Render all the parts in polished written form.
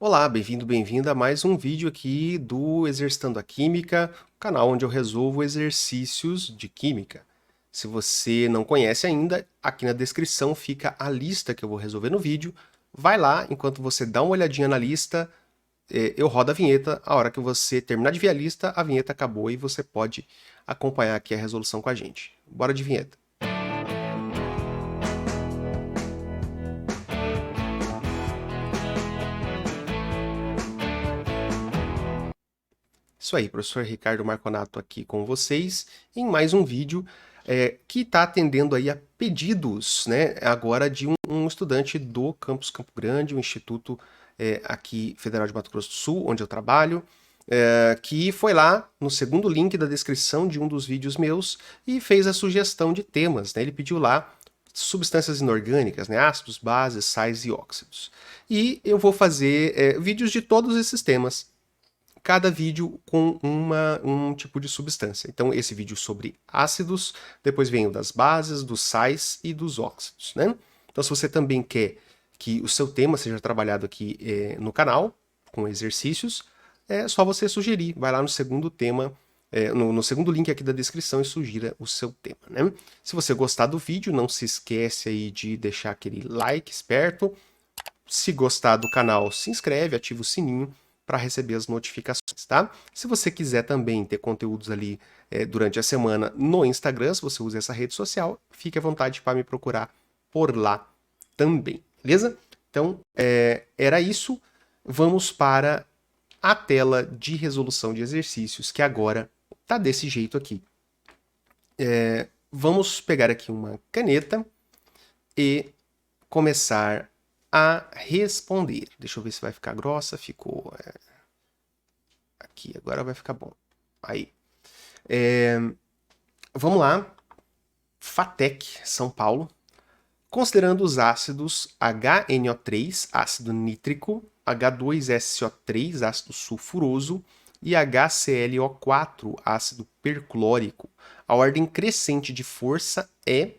Olá, bem-vindo, bem-vinda a mais um vídeo aqui do Exercitando a Química, o canal onde eu resolvo exercícios de química. Se você não conhece ainda, aqui na descrição fica a lista que eu vou resolver no vídeo. Vai lá, enquanto você dá uma olhadinha na lista, eu rodo a vinheta. A hora que você terminar de ver a lista, a vinheta acabou e você pode acompanhar aqui a resolução com a gente. Bora de vinheta. Isso aí, professor Ricardo Marconato aqui com vocês em mais um vídeo que está atendendo aí a pedidos, né, agora de um estudante do Campus Campo Grande, um instituto aqui Federal de Mato Grosso do Sul, onde eu trabalho, que foi lá no segundo link da descrição de um dos vídeos meus e fez a sugestão de temas, né? Ele pediu lá substâncias inorgânicas, né, ácidos, bases, sais e óxidos. E eu vou fazer vídeos de todos esses temas, cada vídeo com um tipo de substância. Então, esse vídeo sobre ácidos, depois vem o das bases, dos sais e dos óxidos, né? Então, se você também quer que o seu tema seja trabalhado aqui no canal, com exercícios, é só você sugerir. Vai lá no segundo tema, no segundo link aqui da descrição e sugira o seu tema, né? Se você gostar do vídeo, não se esquece aí de deixar aquele like esperto. Se gostar do canal, se inscreve, ativa o sininho para receber as notificações, tá? Se você quiser também ter conteúdos ali durante a semana no Instagram, se você usa essa rede social, fique à vontade para me procurar por lá também, beleza? Então, era isso. Vamos para a tela de resolução de exercícios, que agora tá desse jeito aqui. Vamos pegar aqui uma caneta e começar a responder. Deixa eu ver se vai ficar grossa. Ficou aqui, agora vai ficar bom. Aí. Vamos lá. FATEC, São Paulo. Considerando os ácidos HNO3, ácido nítrico, H2SO3, ácido sulfuroso, e HClO4, ácido perclórico, a ordem crescente de força é...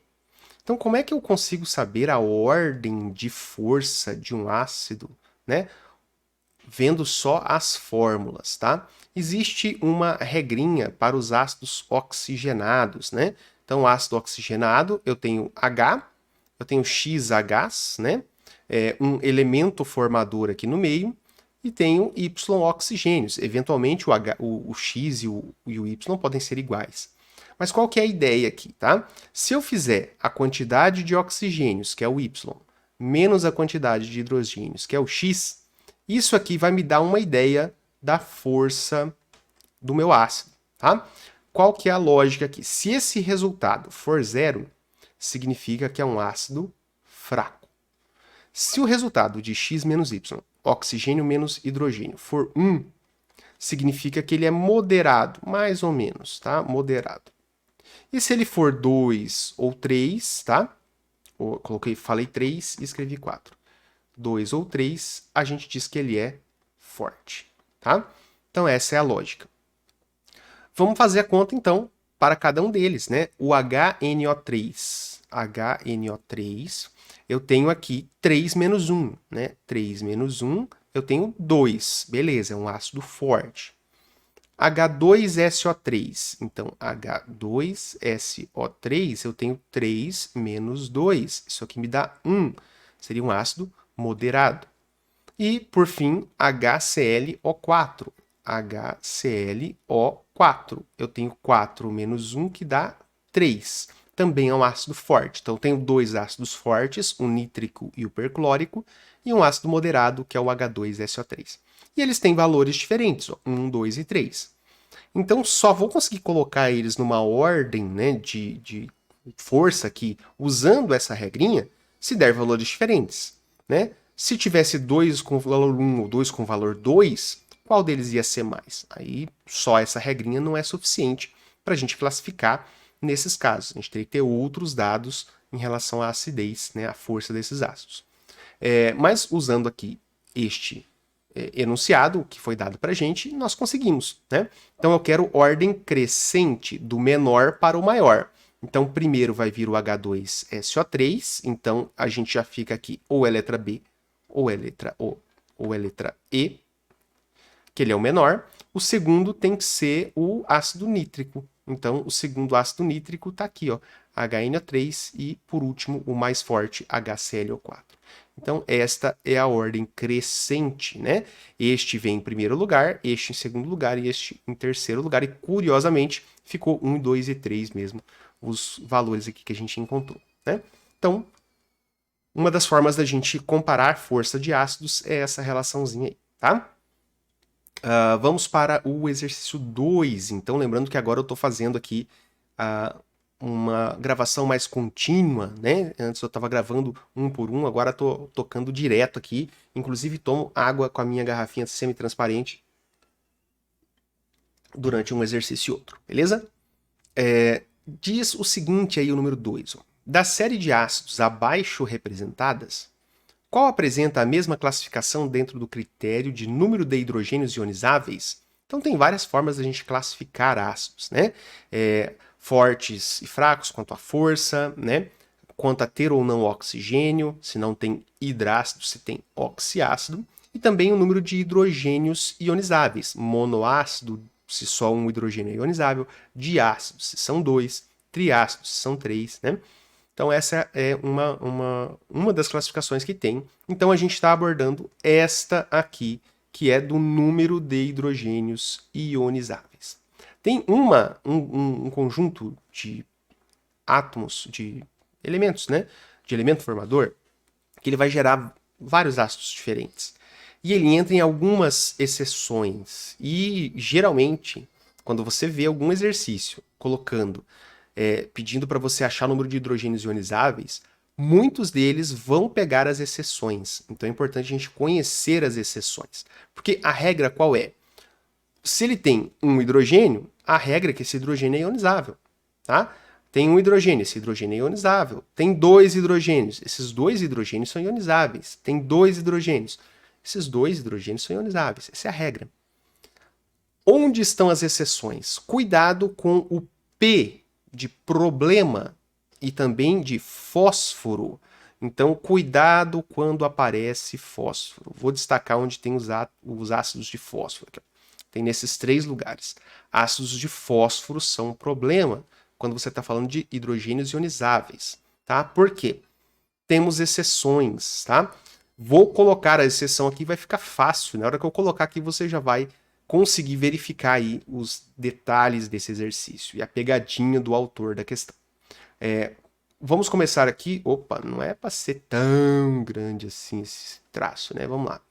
Então, como é que eu consigo saber a ordem de força de um ácido, né? Vendo só as fórmulas, tá? Existe uma regrinha para os ácidos oxigenados, né? Então, ácido oxigenado, eu tenho H, eu tenho XH, né? Um elemento formador aqui no meio, e tenho Y oxigênios. Eventualmente, o X e o Y podem ser iguais. Mas qual que é a ideia aqui, tá? Se eu fizer a quantidade de oxigênios, que é o Y, menos a quantidade de hidrogênios, que é o X, isso aqui vai me dar uma ideia da força do meu ácido, tá? Qual que é a lógica aqui? Se esse resultado for zero, significa que é um ácido fraco. Se o resultado de X menos Y, oxigênio menos hidrogênio, for 1, significa que ele é moderado, mais ou menos, tá? Moderado. E se ele for 2 ou 3, tá? Falei 3 e escrevi 4. 2 ou 3, a gente diz que ele é forte, tá? Então essa é a lógica. Vamos fazer a conta então para cada um deles, né? O HNO3, eu tenho aqui 3 menos 1, né? 3 menos 1, eu tenho 2, beleza, é um ácido forte. H2SO3, então H2SO3, eu tenho 3 menos 2, isso aqui me dá 1, seria um ácido moderado. E, por fim, HClO4. HClO4. Eu tenho 4 menos 1, que dá 3. Também é um ácido forte. Então, eu tenho dois ácidos fortes, o nítrico e o perclórico, e um ácido moderado, que é o H2SO3. E eles têm valores diferentes, ó, 1, 2 e 3. Então, só vou conseguir colocar eles numa ordem, né, de força aqui, usando essa regrinha, se der valores diferentes, né? Se tivesse 2 com valor 1 ou 2 com valor 2, qual deles ia ser mais? Aí só essa regrinha não é suficiente para a gente classificar nesses casos. A gente teria que ter outros dados em relação à acidez, né, à força desses ácidos. Mas usando aqui este enunciado que foi dado para a gente, nós conseguimos, né? Então eu quero ordem crescente do menor para o maior. Então primeiro vai vir o H2SO3, então a gente já fica aqui ou é letra B ou é letra O. ou é letra E, que ele é o menor. O segundo tem que ser o ácido nítrico. Então, o segundo ácido nítrico está aqui, ó, HNO3 e, por último, o mais forte, HClO4. Então, esta é a ordem crescente, né? Este vem em primeiro lugar, este em segundo lugar e este em terceiro lugar. E, curiosamente, ficou 1, 2 e 3 mesmo, os valores aqui que a gente encontrou, né? Então, uma das formas da gente comparar força de ácidos é essa relaçãozinha aí, tá? Vamos para o exercício 2. Então, lembrando que agora eu estou fazendo aqui uma gravação mais contínua, né? Antes eu estava gravando um por um, agora estou tocando direto aqui. Inclusive, tomo água com a minha garrafinha semi-transparente durante um exercício e outro, beleza? Diz o seguinte aí, o número 2. Da série de ácidos abaixo representadas, qual apresenta a mesma classificação dentro do critério de número de hidrogênios ionizáveis? Então, tem várias formas da gente classificar ácidos, né? Fortes e fracos quanto à força, né? Quanto a ter ou não oxigênio, se não tem hidrácido, se tem oxiácido. E também o número de hidrogênios ionizáveis. Monoácido, se só um hidrogênio é ionizável. Diácido, se são 2. Triácido, se são 3, né? Então, essa é uma das classificações que tem. Então, a gente está abordando esta aqui, que é do número de hidrogênios ionizáveis. Tem um conjunto de átomos, de elementos, né? De elemento formador, que ele vai gerar vários ácidos diferentes. E ele entra em algumas exceções. E, geralmente, quando você vê algum exercício colocando pedindo para você achar o número de hidrogênios ionizáveis, muitos deles vão pegar as exceções. Então é importante a gente conhecer as exceções. Porque a regra qual é? Se ele tem um hidrogênio, a regra é que esse hidrogênio é ionizável. Tá? Tem um hidrogênio, esse hidrogênio é ionizável. Tem 2 hidrogênios, esses 2 hidrogênios são ionizáveis. Tem 2 hidrogênios, esses 2 hidrogênios são ionizáveis. Essa é a regra. Onde estão as exceções? Cuidado com o P de problema e também de fósforo. Então, cuidado quando aparece fósforo. Vou destacar onde tem os ácidos de fósforo. Aqui. Tem nesses 3 lugares. Ácidos de fósforo são um problema quando você está falando de hidrogênios ionizáveis. Tá? Por quê? Temos exceções. Tá? Vou colocar a exceção aqui, vai ficar fácil. Na hora que eu colocar aqui, você já vai conseguir verificar aí os detalhes desse exercício e a pegadinha do autor da questão. Vamos começar aqui. Opa, não é para ser tão grande assim esse traço, né? Vamos lá.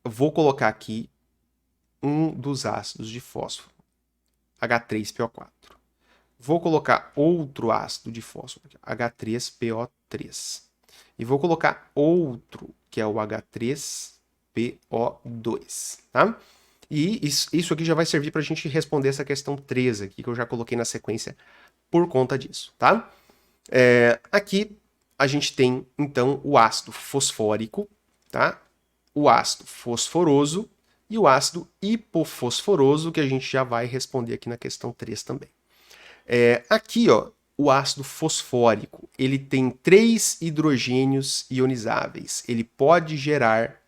Eu vou colocar aqui um dos ácidos de fósforo, H3PO4. Vou colocar outro ácido de fósforo, H3PO3. E vou colocar outro, que é o H3PO2, tá? E isso aqui já vai servir para a gente responder essa questão 3 aqui, que eu já coloquei na sequência por conta disso, tá? Aqui a gente tem, então, o ácido fosfórico, tá? O ácido fosforoso e o ácido hipofosforoso, que a gente já vai responder aqui na questão 3 também. Aqui, ó, o ácido fosfórico, ele tem 3 hidrogênios ionizáveis. Ele pode gerar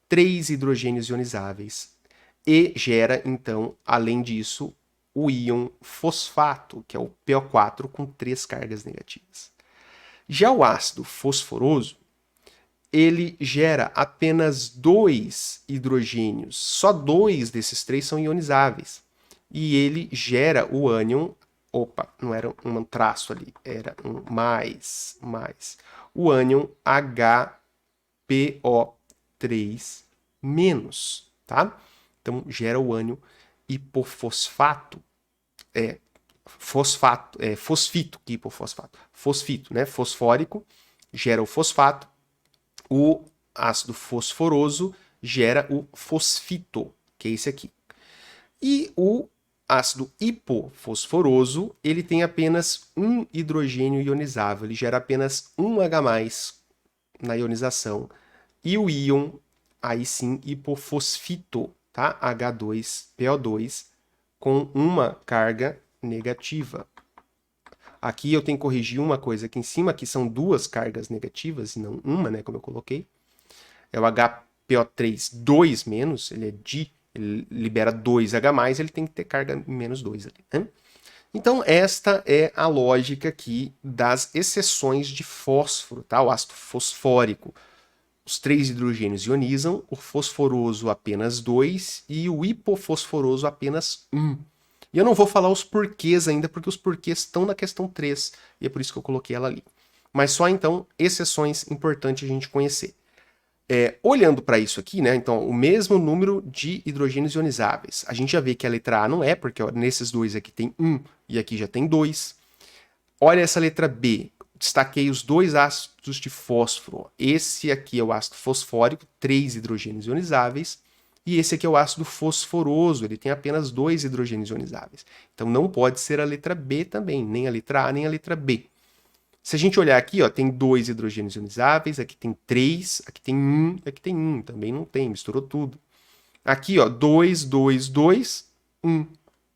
3 hidrogênios ionizáveis e gera, então, além disso, o íon fosfato, que é o PO4 com 3 cargas negativas. Já o ácido fosforoso, ele gera apenas 2 hidrogênios. Só 2 desses 3 são ionizáveis. E ele gera o ânion. Opa, não era um traço ali, era um mais. O ânion HPO3-, tá? Então, gera o ânion hipofosfato. Fosfito, que hipofosfato. Fosfito, né? Fosfórico, gera o fosfato. O ácido fosforoso gera o fosfito, que é esse aqui. E o ácido hipofosforoso, ele tem apenas um hidrogênio ionizável, ele gera apenas um H+ na ionização. E o íon, aí sim, hipofosfito, tá? H2PO2, com uma carga negativa. Aqui eu tenho que corrigir uma coisa aqui em cima, que são 2 cargas negativas, e não uma, né, como eu coloquei. É o PO3 2 menos, ele é ele libera 2H+, ele tem que ter carga menos 2 ali, né? Então, esta é a lógica aqui das exceções de fósforo, tá? O ácido fosfórico, os 3 hidrogênios ionizam, o fosforoso apenas 2 e o hipofosforoso apenas 1. E eu não vou falar os porquês ainda, porque os porquês estão na questão 3, e é por isso que eu coloquei ela ali. Mas só então, exceções importantes a gente conhecer. Olhando para isso aqui, né? Então, o mesmo número de hidrogênios ionizáveis. A gente já vê que a letra A não é, porque ó, nesses dois aqui tem 1 e aqui já tem 2. Olha essa letra B. Destaquei os dois ácidos de fósforo. Esse aqui é o ácido fosfórico, 3 hidrogênios ionizáveis. E esse aqui é o ácido fosforoso, ele tem apenas 2 hidrogênios ionizáveis. Então não pode ser a letra B também, nem a letra A, nem a letra B. Se a gente olhar aqui, ó, tem 2 hidrogênios ionizáveis, aqui tem 3, aqui tem 1, aqui tem 1, também não tem, misturou tudo. Aqui, ó, 2, 2, 2, 1.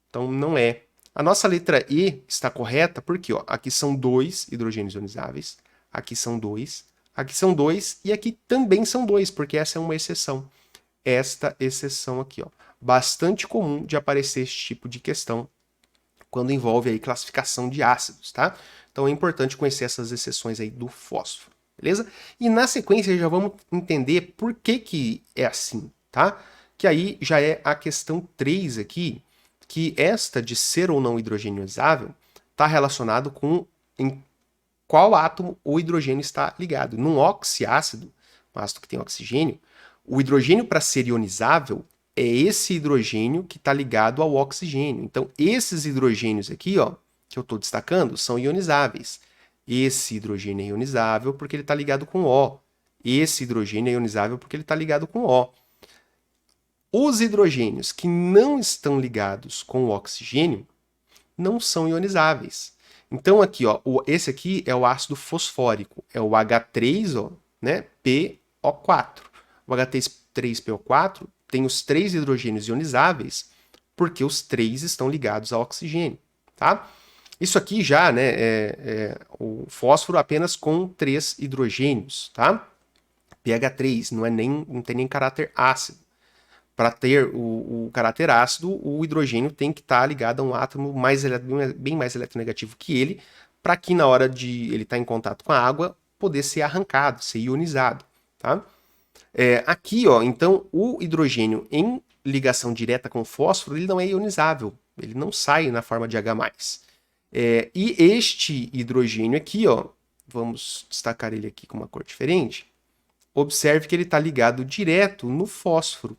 Então não é. A nossa letra E está correta porque, ó, aqui são 2 hidrogênios ionizáveis, aqui são 2, aqui são 2 e aqui também são 2, porque essa é uma exceção. Esta exceção aqui, ó, bastante comum de aparecer esse tipo de questão quando envolve aí classificação de ácidos, tá? Então é importante conhecer essas exceções aí do fósforo, beleza? E na sequência já vamos entender por que é assim, tá? Que aí já é a questão 3 aqui, que esta de ser ou não hidrogênio ionizável está relacionado com em qual átomo o hidrogênio está ligado. Num oxiácido, um ácido que tem oxigênio, o hidrogênio para ser ionizável é esse hidrogênio que está ligado ao oxigênio. Então, esses hidrogênios aqui, ó, que eu estou destacando, são ionizáveis. Esse hidrogênio é ionizável porque ele está ligado com O. Esse hidrogênio é ionizável porque ele está ligado com O. Os hidrogênios que não estão ligados com o oxigênio não são ionizáveis. Então, aqui, ó, esse aqui é o ácido fosfórico, é o H3, ó, né, PO4. O H3PO4 tem os 3 hidrogênios ionizáveis porque os 3 estão ligados ao oxigênio, tá? Isso aqui já, né, o fósforo apenas com 3 hidrogênios, tá? pH3, não tem nem caráter ácido. Para ter o caráter ácido, o hidrogênio tem que estar ligado a um átomo bem mais eletronegativo que ele, para que na hora de ele estar em contato com a água, poder ser arrancado, ser ionizado, tá? Aqui, ó, então, o hidrogênio em ligação direta com o fósforo, ele não é ionizável, ele não sai na forma de H+. E este hidrogênio aqui, ó, vamos destacar ele aqui com uma cor diferente, observe que ele está ligado direto no fósforo.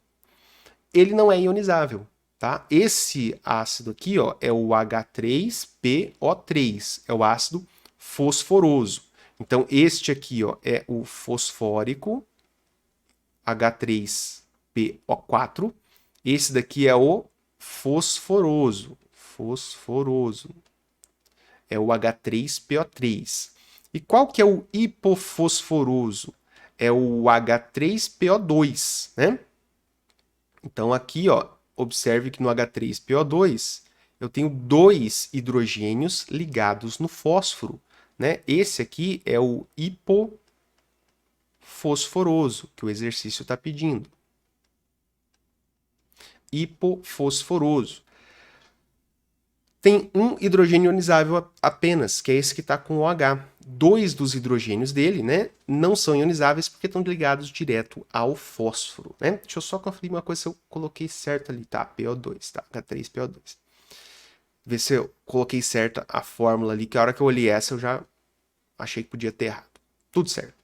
Ele não é ionizável, tá? Esse ácido aqui, ó, é o H3PO3, é o ácido fosforoso. Então, este aqui, ó, é o fosfórico, H3PO4. Esse daqui é o fosforoso, é o H3PO3. E qual que é o hipofosforoso? É o H3PO2, né? Então aqui, ó, observe que no H3PO2 eu tenho 2 hidrogênios ligados no fósforo, né? Esse aqui é o hipofosforoso, que o exercício está pedindo. Hipofosforoso. Tem um hidrogênio ionizável apenas, que é esse que está com OH. 2 dos hidrogênios dele, né, não são ionizáveis porque estão ligados direto ao fósforo, né? Deixa eu só conferir uma coisa se eu coloquei certo ali, tá? PO2, tá? H3PO2. Ver se eu coloquei certa a fórmula ali, que a hora que eu olhei essa eu já achei que podia ter errado. Tudo certo.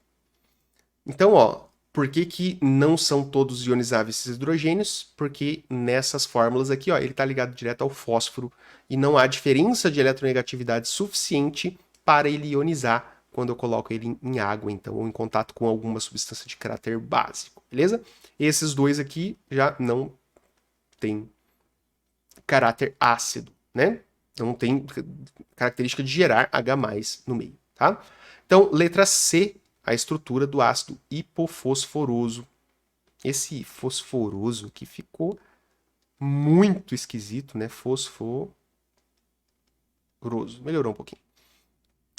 Então, ó, por que não são todos ionizáveis esses hidrogênios? Porque nessas fórmulas aqui, ó, ele está ligado direto ao fósforo e não há diferença de eletronegatividade suficiente para ele ionizar quando eu coloco ele em água, então, ou em contato com alguma substância de caráter básico, beleza? Esses dois aqui já não têm caráter ácido, né? Não tem característica de gerar H+ no meio, tá? Então, letra C, a estrutura do ácido hipofosforoso. Esse fosforoso que ficou muito esquisito, né? Fosforoso. Melhorou um pouquinho.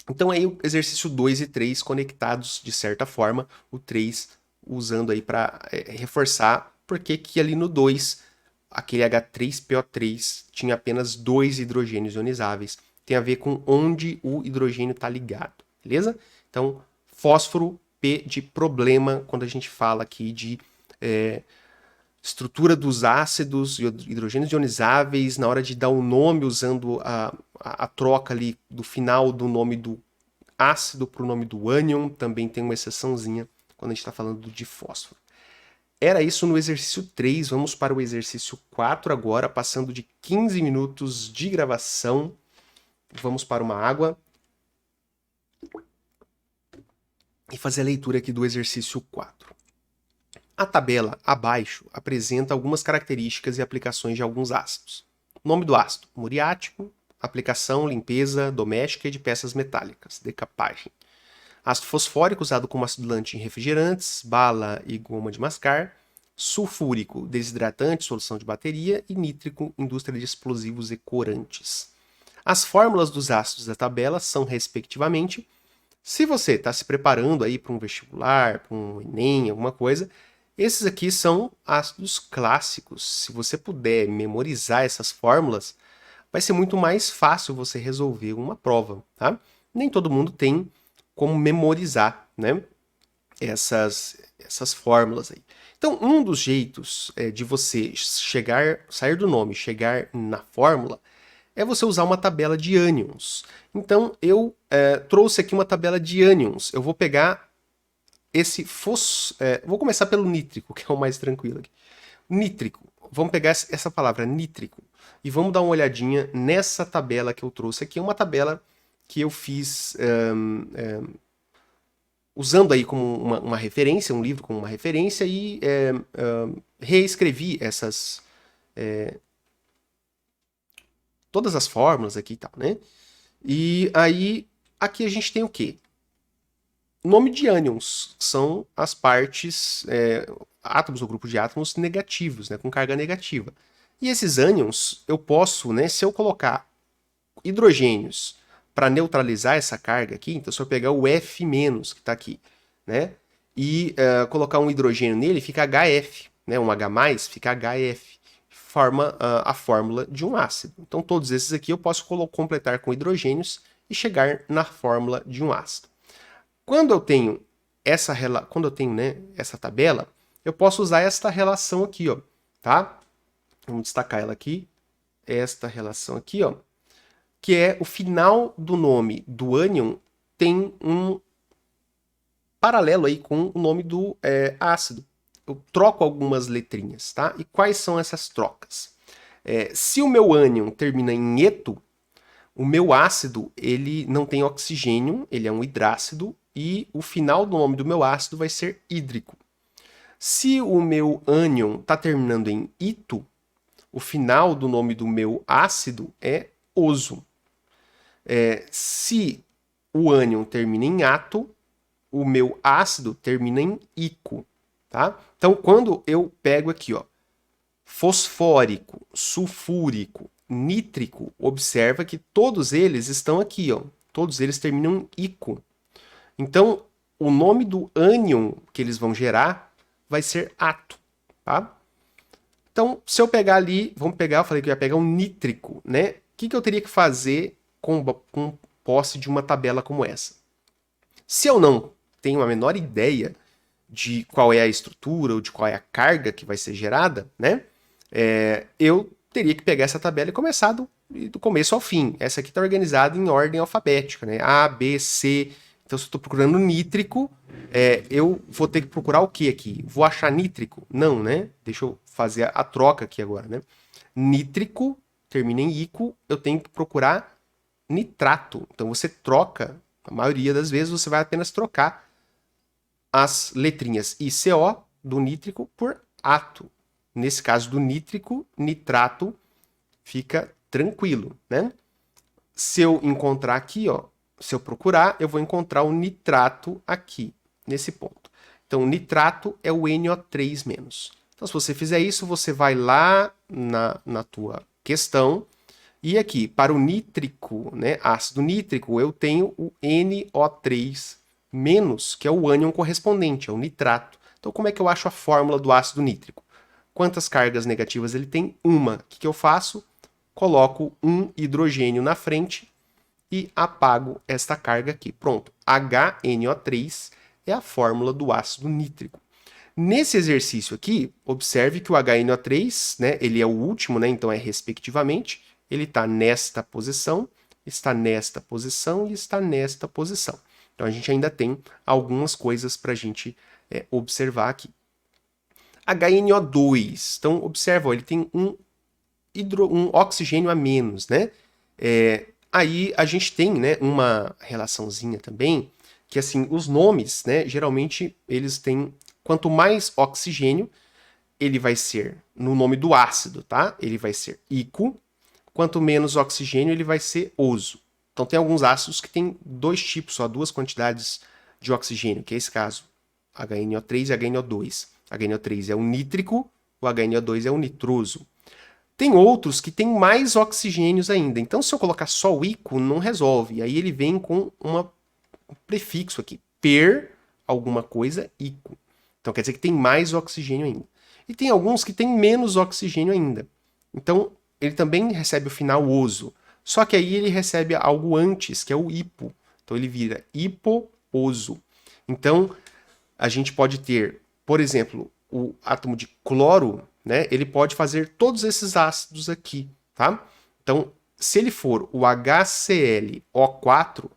Então aí o exercício 2 e 3 conectados de certa forma, o 3 usando aí para reforçar porque que ali no 2, aquele H3PO3 tinha apenas 2 hidrogênios ionizáveis. Tem a ver com onde o hidrogênio está ligado, beleza? Então, fósforo, P de problema, quando a gente fala aqui de estrutura dos ácidos, hidrogênios ionizáveis, na hora de dar o nome, usando a troca ali do final do nome do ácido para o nome do ânion, também tem uma exceçãozinha quando a gente está falando de fósforo. Era isso no exercício 3, vamos para o exercício 4 agora, passando de 15 minutos de gravação. Vamos para uma água e fazer a leitura aqui do exercício 4. A tabela abaixo apresenta algumas características e aplicações de alguns ácidos. Nome do ácido: muriático. Aplicação: limpeza doméstica e de peças metálicas, decapagem. Ácido fosfórico usado como acidulante em refrigerantes, bala e goma de mascar. Sulfúrico, desidratante, solução de bateria. E nítrico, indústria de explosivos e corantes. As fórmulas dos ácidos da tabela são, respectivamente, se você está se preparando aí para um vestibular, para um Enem, alguma coisa, esses aqui são ácidos clássicos. Se você puder memorizar essas fórmulas, vai ser muito mais fácil você resolver uma prova, tá? Nem todo mundo tem como memorizar, né, essas fórmulas aí. Então, um dos jeitos de você sair do nome, chegar na fórmula, é você usar uma tabela de ânions. Então, eu trouxe aqui uma tabela de ânions. Eu vou pegar vou começar pelo nítrico, que é o mais tranquilo aqui. Nítrico. Vamos pegar essa palavra, nítrico, e vamos dar uma olhadinha nessa tabela que eu trouxe aqui. É uma tabela que eu fiz usando aí como uma referência, um livro como uma referência, e reescrevi todas as fórmulas aqui e tal, né? E aí, aqui a gente tem o quê? Nome de ânions são as partes, átomos ou grupo de átomos negativos, né, com carga negativa. E esses ânions, eu posso, né, se eu colocar hidrogênios para neutralizar essa carga aqui, então se eu pegar o F- que está aqui, né, e colocar um hidrogênio nele, fica HF, né, um H+, fica HF, forma a fórmula de um ácido. Então todos esses aqui eu posso completar com hidrogênios e chegar na fórmula de um ácido. Quando eu tenho né, essa tabela, eu posso usar esta relação aqui, ó, tá? Vamos destacar ela aqui. Esta relação aqui, ó, que é o final do nome do ânion tem um paralelo aí com o nome do ácido. Eu troco algumas letrinhas, tá? E quais são essas trocas? Se o meu ânion termina em eto, o meu ácido ele não tem oxigênio, ele é um hidrácido, e o final do nome do meu ácido vai ser hídrico. Se o meu ânion está terminando em ito, o final do nome do meu ácido é oso. Se o ânion termina em ato, o meu ácido termina em ico. Tá? Então, quando eu pego aqui, ó, fosfórico, sulfúrico, nítrico, observa que todos eles estão aqui, ó. Todos eles terminam em ico. Então, o nome do ânion que eles vão gerar vai ser ato, tá? Então, se eu pegar ali, eu falei que eu ia pegar um nítrico, né? O que eu teria que fazer com posse de uma tabela como essa? Se eu não tenho a menor ideia de qual é a estrutura ou de qual é a carga que vai ser gerada, né? Eu teria que pegar essa tabela e começar do começo ao fim. Essa aqui está organizada em ordem alfabética, né? A, B, C. Então, se eu estou procurando nítrico, eu vou ter que procurar o que aqui? Vou achar nítrico? Não, né? Deixa eu fazer a troca aqui agora, né? Nítrico, termina em ico, eu tenho que procurar nitrato. Então, você troca, a maioria das vezes você vai apenas trocar as letrinhas ICO do nítrico por ato. Nesse caso do nítrico, nitrato fica tranquilo, né? Se eu encontrar aqui, ó, se eu procurar, eu vou encontrar o nitrato aqui, nesse ponto. Então, o nitrato é o NO3-. Então, se você fizer isso, você vai lá na tua questão, e aqui, para o nítrico, né, ácido nítrico, eu tenho o NO3-, que é o ânion correspondente, é o nitrato. Então, como é que eu acho a fórmula do ácido nítrico? Quantas cargas negativas ele tem? Uma. O que eu faço? Coloco um hidrogênio na frente e apago esta carga aqui. Pronto. HNO3 é a fórmula do ácido nítrico. Nesse exercício aqui, observe que o HNO3, né, ele é o último, né, então é respectivamente, ele está nesta posição e está nesta posição. Então a gente ainda tem algumas coisas para a gente observar aqui. HNO2, então observa, ó, ele tem um oxigênio a menos, né? Aí a gente tem, né, uma relaçãozinha também, que assim, os nomes, né, geralmente eles têm, quanto mais oxigênio, ele vai ser, no nome do ácido, tá? Ele vai ser ico, quanto menos oxigênio, ele vai ser oso. Então tem alguns ácidos que tem dois tipos, só duas quantidades de oxigênio, que é esse caso, HNO3 e HNO2. HNO3 é o nítrico, o HNO2 é o nitroso. Tem outros que tem mais oxigênios ainda. Então, se eu colocar só o ico, não resolve. Aí ele vem com um prefixo aqui, per alguma coisa, ico. Então quer dizer que tem mais oxigênio ainda. E tem alguns que tem menos oxigênio ainda. Então ele também recebe o final oso. Só que aí ele recebe algo antes, que é o hipo. Então ele vira hipooso. Então a gente pode ter, por exemplo, o átomo de cloro, né? Ele pode fazer todos esses ácidos aqui, tá? Então, se ele for o HClO4,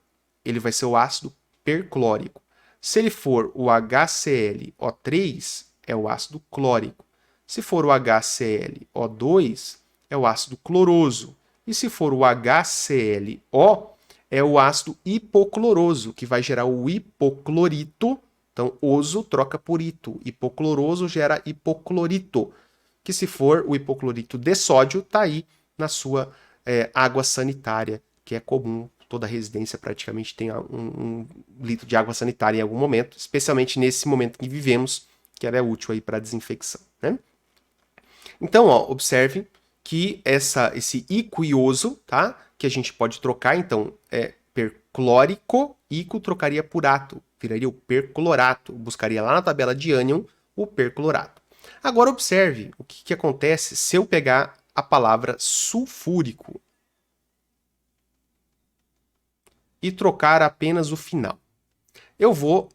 ele vai ser o ácido perclórico. Se ele for o HClO3, é o ácido clórico. Se for o HClO2, é o ácido cloroso. E se for o HClO, é o ácido hipocloroso, que vai gerar o hipoclorito. Então, oso troca por ito. Hipocloroso gera hipoclorito. Que se for o hipoclorito de sódio, está aí na sua água sanitária, que é comum. Toda residência praticamente tem um litro de água sanitária em algum momento, especialmente nesse momento que vivemos, que ela é útil aí para desinfecção, né? Então, ó, observe que esse ico-ioso, tá? Que a gente pode trocar, então, perclórico, ico trocaria por ato, viraria o perclorato, buscaria lá na tabela de ânion o perclorato. Agora observe o que acontece se eu pegar a palavra sulfúrico e trocar apenas o final. Eu vou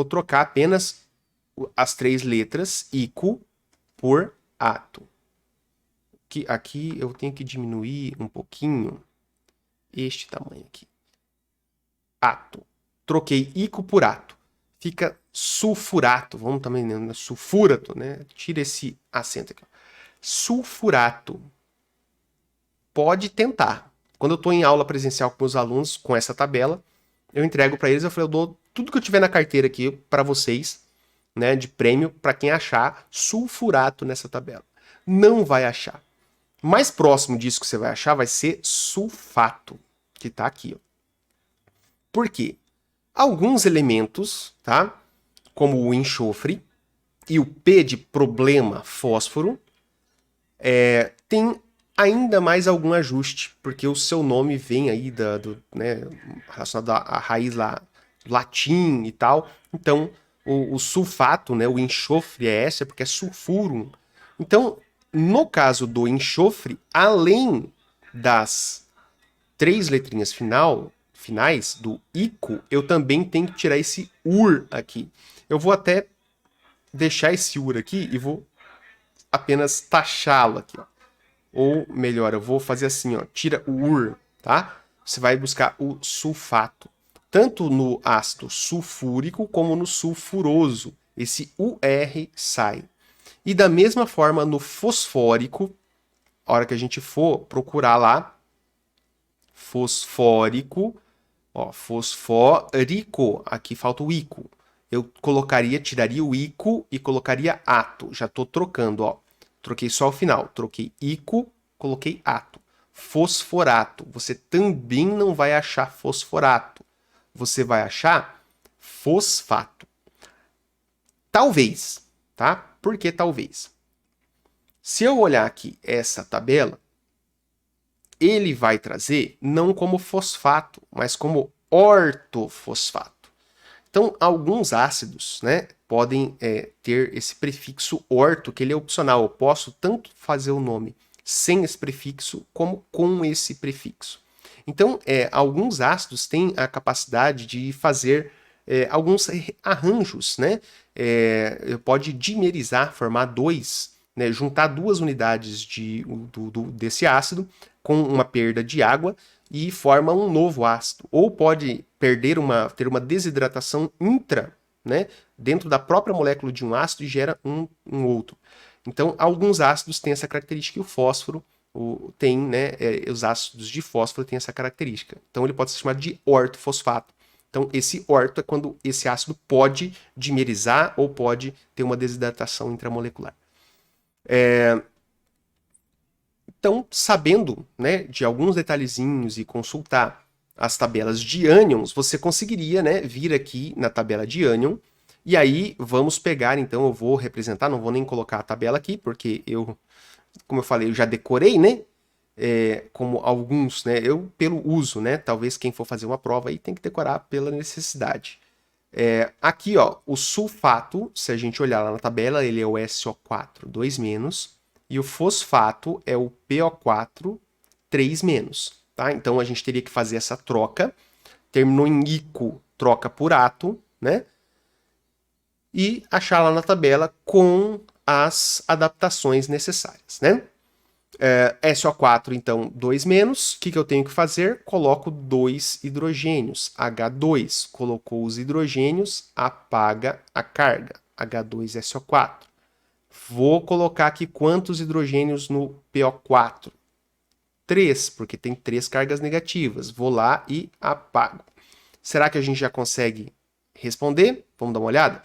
trocar apenas as três letras ico por ato. Aqui eu tenho que diminuir um pouquinho este tamanho aqui. Ato. Troquei ico por ato. Fica sulfurato. Vamos também, né? Sulfurato, né? Tira esse acento aqui. Sulfurato. Pode tentar. Quando eu estou em aula presencial com meus alunos, com essa tabela, eu entrego para eles, eu dou tudo que eu tiver na carteira aqui para vocês, né, de prêmio, para quem achar sulfurato nessa tabela. Não vai achar. Mais próximo disso que você vai achar vai ser sulfato, que está aqui. Ó. Por quê? Alguns elementos, tá, como o enxofre e o P de problema, fósforo, tem ainda mais algum ajuste, porque o seu nome vem aí né, relacionado à raiz lá, latim e tal. Então, o sulfato, né, o enxofre é essa, porque é sulfurum. Então, no caso do enxofre, além das três letrinhas finais do ico, eu também tenho que tirar esse ur aqui. Eu vou até deixar esse ur aqui e vou apenas taxá-lo aqui, ó. Ou melhor, eu vou fazer assim, ó, tira o ur, tá? Você vai buscar o sulfato. Tanto no ácido sulfúrico como no sulfuroso. Esse UR sai. E da mesma forma no fosfórico, a hora que a gente for procurar lá, fosfórico, ó, fosfórico, aqui falta o ico. Eu tiraria o ico e colocaria ato. Já estou trocando, ó. Troquei só o final. Troquei ico, coloquei ato. Fosforato. Você também não vai achar fosforato. Você vai achar fosfato. Talvez, tá? Por que talvez? Se eu olhar aqui essa tabela, ele vai trazer não como fosfato, mas como ortofosfato. Então, alguns ácidos, né, podem ter esse prefixo orto, que ele é opcional. Eu posso tanto fazer o nome sem esse prefixo, como com esse prefixo. Então, alguns ácidos têm a capacidade de fazer alguns arranjos, né? Pode dimerizar, formar dois, né? Juntar duas unidades desse ácido com uma perda de água e forma um novo ácido. Ou pode ter uma desidratação intra, né? Dentro da própria molécula de um ácido e gera um outro. Então, alguns ácidos têm essa característica e o fósforo tem, né? Os ácidos de fósforo têm essa característica. Então, ele pode ser chamado de ortofosfato. Então, esse orto é quando esse ácido pode dimerizar ou pode ter uma desidratação intramolecular. Então, sabendo, né, de alguns detalhezinhos e consultar as tabelas de ânions, você conseguiria, né, vir aqui na tabela de ânion, e aí vamos pegar, então eu vou representar, não vou nem colocar a tabela aqui, porque como eu falei, eu já decorei, né, como alguns, né, eu pelo uso, né, talvez quem for fazer uma prova aí tem que decorar pela necessidade. Aqui, ó, o sulfato, se a gente olhar lá na tabela, ele é o SO4 2-, e o fosfato é o PO4 3-, tá? Então a gente teria que fazer essa troca, terminou em ico, troca por ato, né? E achar lá na tabela com as adaptações necessárias, né? SO4, então, 2-, o que eu tenho que fazer? Coloco 2 hidrogênios, H2. Colocou os hidrogênios, apaga a carga, H2SO4. Vou colocar aqui quantos hidrogênios no PO4? 3, porque tem 3 cargas negativas. Vou lá e apago. Será que a gente já consegue responder? Vamos dar uma olhada?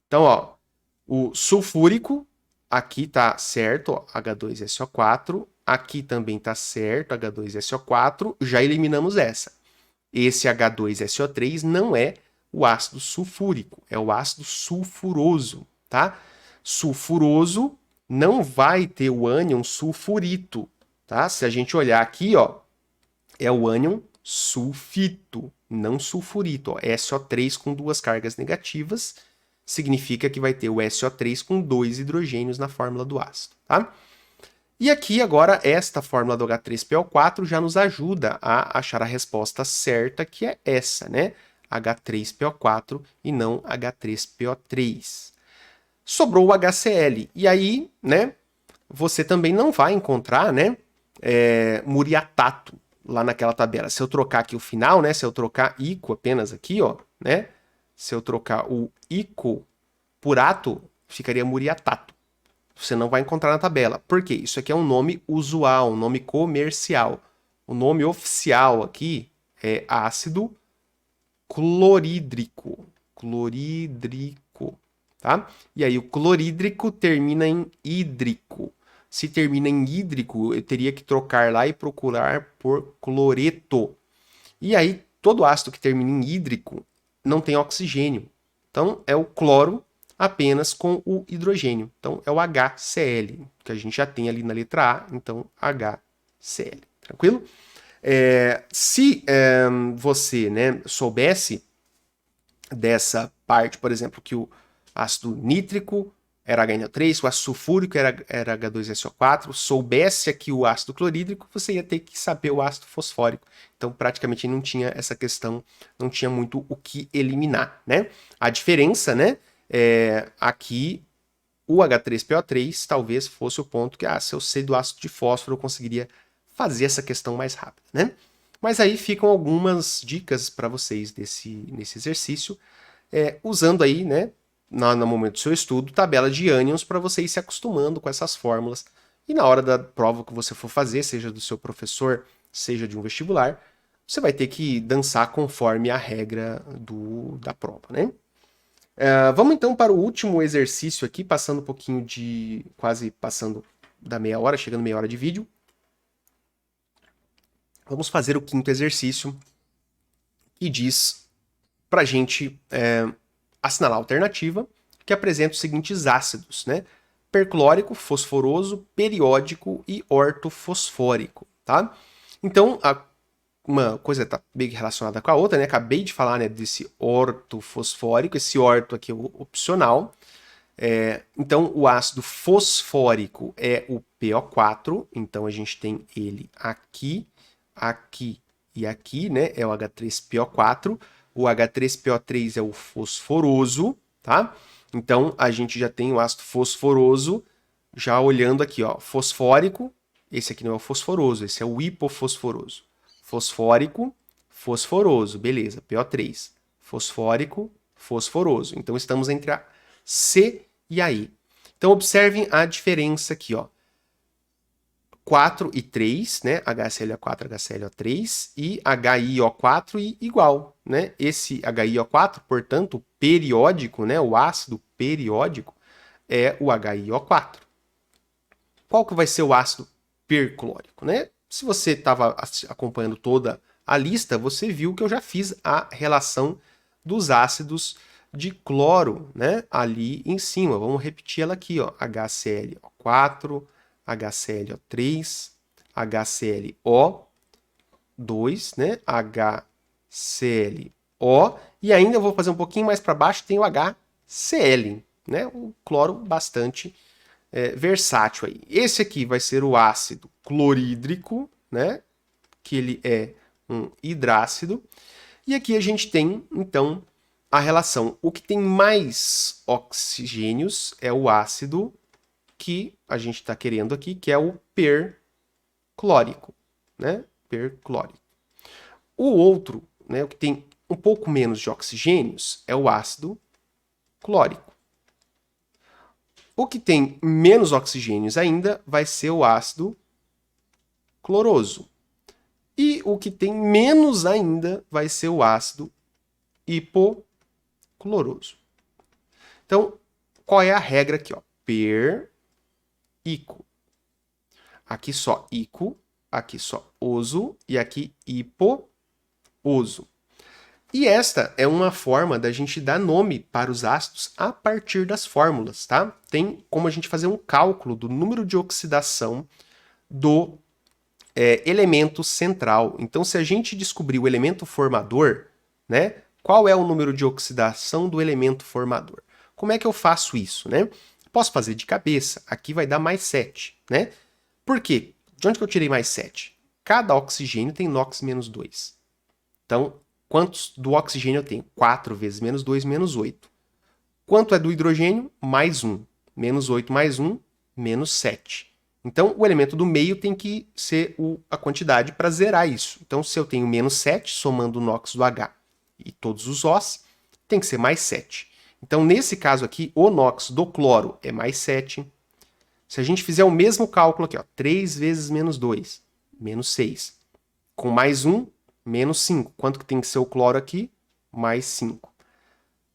Então, ó, o sulfúrico, aqui tá certo, ó, H2SO4. Aqui também tá certo, H2SO4. Já eliminamos essa. Esse H2SO3 não é o ácido sulfúrico, é o ácido sulfuroso, tá? Sulfuroso não vai ter o ânion sulfurito, tá? Se a gente olhar aqui, ó, é o ânion sulfito, não sulfurito, ó. SO3 com duas cargas negativas significa que vai ter o SO3 com 2 hidrogênios na fórmula do ácido, tá? E aqui agora esta fórmula do H3PO4 já nos ajuda a achar a resposta certa, que é essa, né? H3PO4 e não H3PO3. Sobrou o HCl. E aí, né, você também não vai encontrar, né, muriatato lá naquela tabela. Se eu trocar aqui o final, né, se eu trocar ico apenas aqui, ó, né, se eu trocar o ico por ato, ficaria muriatato. Você não vai encontrar na tabela. Por quê? Isso aqui é um nome usual, um nome comercial. O nome oficial aqui é ácido clorídrico. Clorídrico, tá? E aí o clorídrico termina em hídrico. Se termina em hídrico, eu teria que trocar lá e procurar por cloreto. E aí todo ácido que termina em hídrico não tem oxigênio. Então é o cloro apenas com o hidrogênio. Então é o HCl, que a gente já tem ali na letra A, então HCl. Tranquilo? Se você, né, soubesse dessa parte, por exemplo, que o ácido nítrico era HNO3, o ácido sulfúrico era H2SO4, soubesse aqui o ácido clorídrico, você ia ter que saber o ácido fosfórico. Então, praticamente não tinha essa questão, não tinha muito o que eliminar, né? A diferença, né, aqui o H3PO3 talvez fosse o ponto que, se eu sei do ácido de fósforo, eu conseguiria fazer essa questão mais rápida, né? Mas aí ficam algumas dicas para vocês nesse exercício, usando aí, né, no momento do seu estudo, tabela de ânions para você ir se acostumando com essas fórmulas. E na hora da prova que você for fazer, seja do seu professor, seja de um vestibular, você vai ter que dançar conforme a regra da prova, né? Vamos então para o último exercício aqui, passando um pouquinho quase passando da meia hora, chegando meia hora de vídeo. Vamos fazer o quinto exercício, que diz para a gente assinalar a alternativa, que apresenta os seguintes ácidos, né? Perclórico, fosforoso, periódico e ortofosfórico, tá? Então, uma coisa está bem relacionada com a outra, né? Acabei de falar, né, desse ortofosfórico, esse orto aqui é o opcional. Então, o ácido fosfórico é o PO4, então a gente tem ele aqui, aqui e aqui, né? É o H3PO4. O H3PO3 é o fosforoso, tá? Então, a gente já tem o ácido fosforoso, já olhando aqui, ó, fosfórico, esse aqui não é o fosforoso, esse é o hipofosforoso. Fosfórico, fosforoso, beleza, PO3. Fosfórico, fosforoso. Então, estamos entre a C e a E. Então, observem a diferença aqui, ó. 4 e 3, né? HClO4, HClO3 e HiO4 e igual, né? Esse HiO4, portanto, periódico, né? O ácido periódico é o HiO4. Qual que vai ser o ácido perclórico, né? Se você estava acompanhando toda a lista, você viu que eu já fiz a relação dos ácidos de cloro, né? Ali em cima. Vamos repetir ela aqui, ó. HClO4, HClO3, HClO2, né? HClO. E ainda eu vou fazer um pouquinho mais para baixo, tem o HCl, né? O cloro bastante versátil aí. Esse aqui vai ser o ácido clorídrico, né? Que ele é um hidrácido. E aqui a gente tem, então, a relação. O que tem mais oxigênios é o ácido que a gente está querendo aqui, que é o perclórico, né? Perclórico. O outro, né, o que tem um pouco menos de oxigênios, é o ácido clórico. O que tem menos oxigênios ainda vai ser o ácido cloroso. E o que tem menos ainda vai ser o ácido hipocloroso. Então, qual é a regra aqui? Ó? Per-ico. Aqui só ico, aqui só oso e aqui hipo-oso. E esta é uma forma da gente dar nome para os ácidos a partir das fórmulas, tá? Tem como a gente fazer um cálculo do número de oxidação do elemento central. Então, se a gente descobrir o elemento formador, né? Qual é o número de oxidação do elemento formador? Como é que eu faço isso, né? Posso fazer de cabeça. Aqui vai dar mais 7, né? Por quê? De onde que eu tirei mais 7? Cada oxigênio tem NOx menos 2. Então, quantos do oxigênio eu tenho? 4 vezes menos 2, menos 8. Quanto é do hidrogênio? Mais 1. Menos 8 mais 1, menos 7. Então, o elemento do meio tem que ser a quantidade para zerar isso. Então, se eu tenho menos 7, somando o NOx do H e todos os Os, tem que ser mais 7. Então, nesse caso aqui, o NOx do cloro é mais 7. Se a gente fizer o mesmo cálculo aqui, ó, 3 vezes menos 2, menos 6. Com mais 1, menos 5. Quanto que tem que ser o cloro aqui? Mais 5.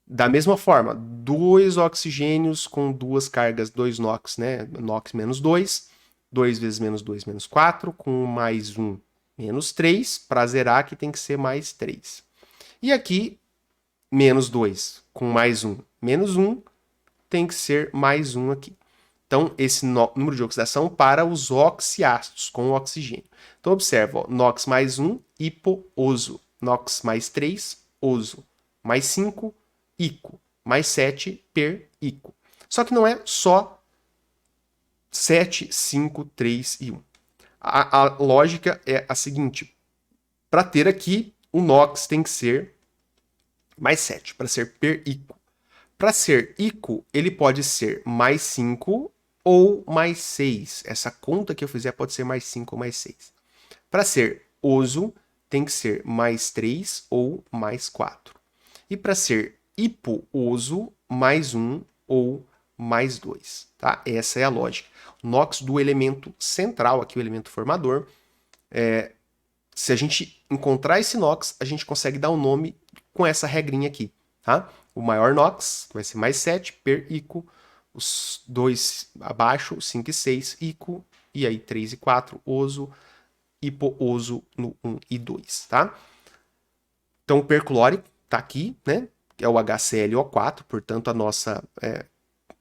Da mesma forma, 2 oxigênios com 2 cargas, 2 NOx, né? NOx menos 2. 2 vezes menos 2, menos 4. Com mais 1, menos 3. Para zerar aqui tem que ser mais 3. E aqui, menos 2 com mais 1, menos 1. Tem que ser mais 1 aqui. Então, esse número de oxidação para os oxiácidos com o oxigênio. Então, observa, ó, NOx mais 1, hipo-oso. NOx mais 3, oso. Mais 5, ico. Mais 7, per-ico. Só que não é só 7, 5, 3 e 1. A lógica é a seguinte. Para ter aqui, o NOx tem que ser mais 7, para ser per-ico. Para ser ico, ele pode ser mais 5 ou mais 6. Essa conta que eu fizer pode ser mais 5 ou mais 6. Para ser oso, tem que ser mais 3 ou mais 4. E para ser hipooso, mais 1 ou mais 2. Tá? Essa é a lógica. O NOx do elemento central, aqui o elemento formador, se a gente encontrar esse NOx, a gente consegue dar um nome com essa regrinha aqui. Tá? O maior NOx, que vai ser mais 7, per ico. Os dois abaixo, 5 e 6, ico. E aí 3 e 4, oso. Hipooso no 1 e 2. Tá? Então o perclórico está aqui, né? É o HClO4, portanto a nossa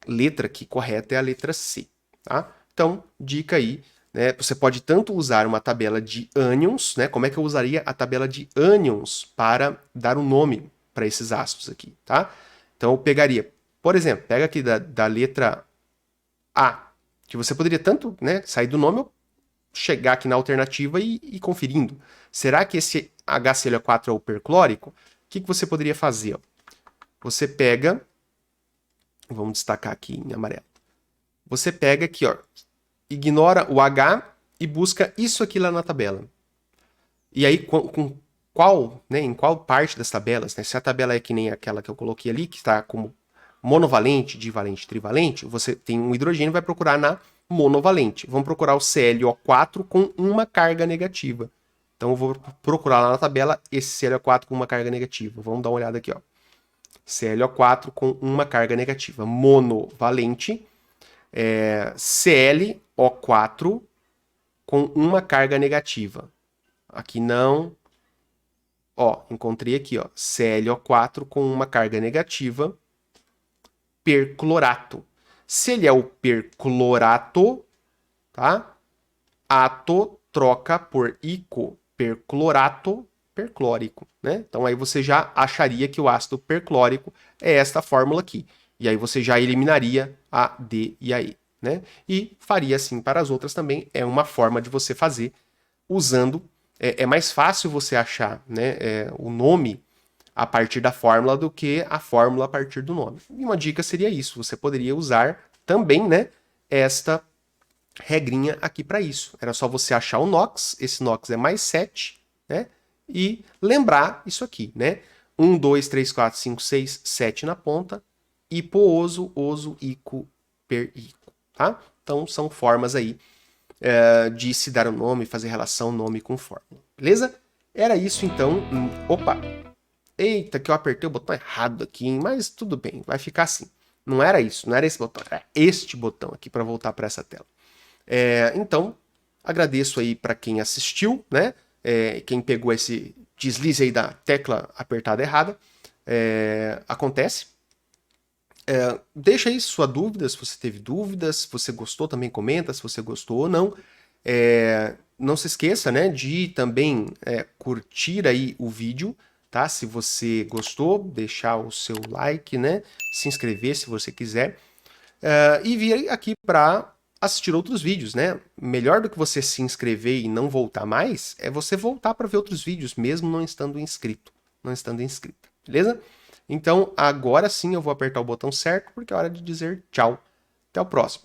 letra aqui correta é a letra C. Tá? Então, dica aí né? Você pode tanto usar uma tabela de ânions, né? Como é que eu usaria a tabela de ânions para dar um nome para esses ácidos aqui, tá? Então eu pegaria, por exemplo, pega aqui da letra A, que você poderia tanto, né, sair do nome ou chegar aqui na alternativa e ir conferindo. Será que esse HCl4 é o perclórico? O que você poderia fazer? Ó? Você pega, vamos destacar aqui em amarelo. Você pega aqui, ó, ignora o H e busca isso aqui lá na tabela. E aí, com qual, né, em qual parte das tabelas, né, se a tabela é que nem aquela que eu coloquei ali, que está como monovalente, divalente, trivalente, você tem um hidrogênio e vai procurar na monovalente. Vamos procurar o ClO4 com uma carga negativa. Então eu vou procurar lá na tabela esse ClO4 com uma carga negativa. Vamos dar uma olhada aqui, ó. ClO4 com uma carga negativa. Monovalente, ClO4 com uma carga negativa. Aqui não. Ó, encontrei aqui, ó, ClO4 com uma carga negativa, perclorato. Se ele é o perclorato, tá? Ato troca por ico, perclorato, perclórico, né? Então aí você já acharia que o ácido perclórico é esta fórmula aqui. E aí você já eliminaria a D e a E, né? E faria assim para as outras também. É uma forma de você fazer usando. É mais fácil você achar, né, o nome a partir da fórmula do que a fórmula a partir do nome. E uma dica seria isso. Você poderia usar também, né, esta regrinha aqui para isso. Era só você achar o NOx, esse NOx é mais 7, né? E lembrar isso aqui, né? 1, 2, 3, 4, 5, 6, 7 na ponta, hipooso, oso, ico, perico, tá? Então são formas aí de se dar um nome, fazer relação nome com fórmula, beleza? Era isso então. Opa! Eita, que eu apertei o botão errado aqui, hein? Mas tudo bem, vai ficar assim. Não era isso, não era esse botão, era este botão aqui para voltar para essa tela. Então, agradeço aí para quem assistiu, né? Quem pegou esse deslize aí da tecla apertada errada. Acontece. Deixa aí sua dúvida, se você teve dúvidas, se você gostou também comenta se você gostou ou não. Não se esqueça, né, de também curtir aí o vídeo, tá? Se você gostou, deixar o seu like, né? Se inscrever se você quiser. E vir aqui para assistir outros vídeos, né? Melhor do que você se inscrever e não voltar mais, é você voltar para ver outros vídeos, mesmo não estando inscrito, não estando inscrita, beleza? Então, agora sim eu vou apertar o botão certo, porque é hora de dizer tchau. Até o próximo.